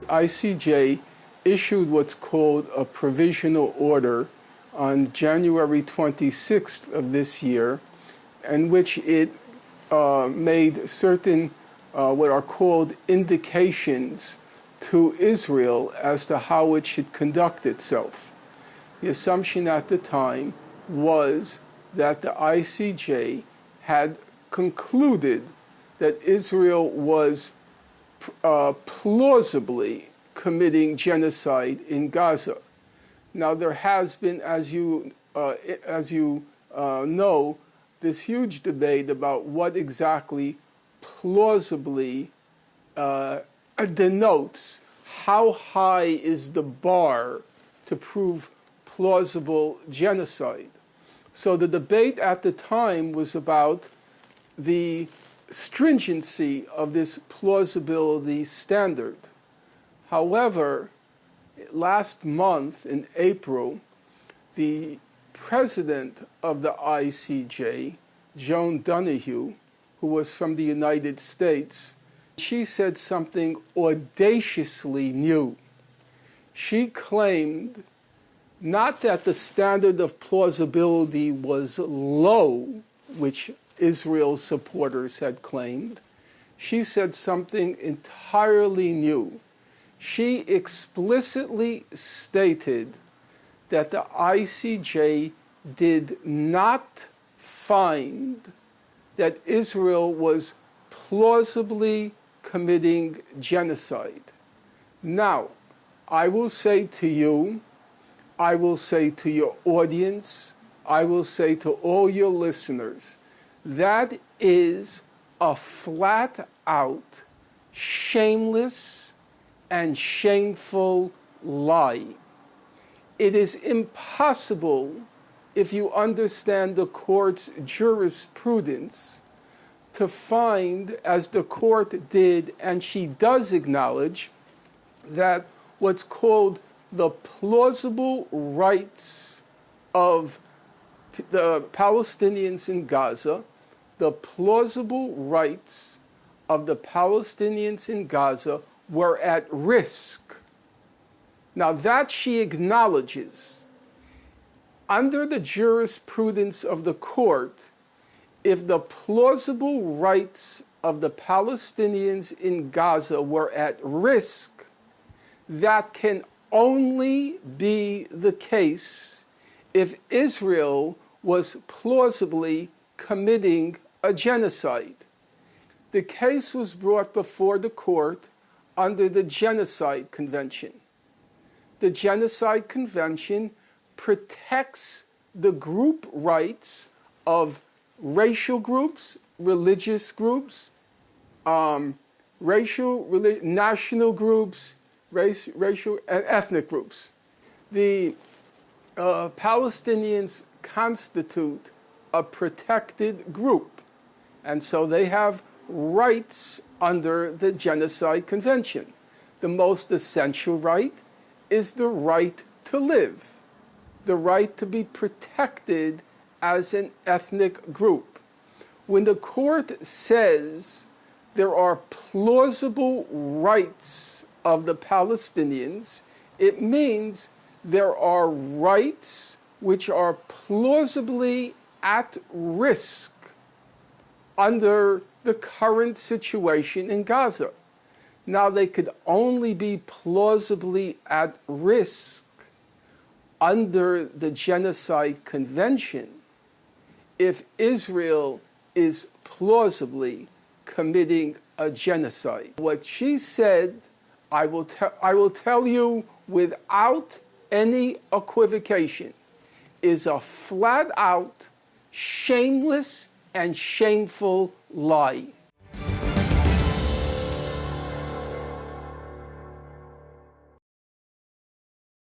ICJ issued what's called a provisional order on January 26th of this year, in which it made certain what are called indications to Israel as to how it should conduct itself. The assumption at the time was that the ICJ had concluded that Israel was plausibly committing genocide in Gaza. Now, there has been, as you know, this huge debate about what exactly plausibly denotes. How high is the bar to prove plausible genocide? So the debate at the time was about the stringency of this plausibility standard. However, last month in April, the president of the ICJ, Joan Donoghue, who was from the United States, she said something audaciously new. She claimed not that the standard of plausibility was low, which Israel's supporters had claimed. She said something entirely new. She explicitly stated that the ICJ did not find that Israel was plausibly committing genocide. Now, I will say to you, I will say to your audience, I will say to all your listeners, that is a flat-out, shameless and shameful lie. It is impossible, if you understand the court's jurisprudence, to find, as the court did, and she does acknowledge, that what's called the plausible rights of the Palestinians in Gaza, the plausible rights of the Palestinians in Gaza were at risk. Now that she acknowledges, under the jurisprudence of the court, if the plausible rights of the Palestinians in Gaza were at risk, that can only be the case if Israel was plausibly committing a genocide. The case was brought before the court under the Genocide Convention. The Genocide Convention protects the group rights of racial groups, religious groups, national groups, racial and ethnic groups. The Palestinians constitute a protected group, and so they have rights under the Genocide Convention. The most essential right is the right to live, the right to be protected as an ethnic group. When the court says there are plausible rights of the Palestinians, it means there are rights which are plausibly at risk under the current situation in Gaza. Now, they could only be plausibly at risk under the Genocide Convention if Israel is plausibly committing a genocide. What she said, I will tell you without any equivocation, is a flat-out, shameless and shameful lie.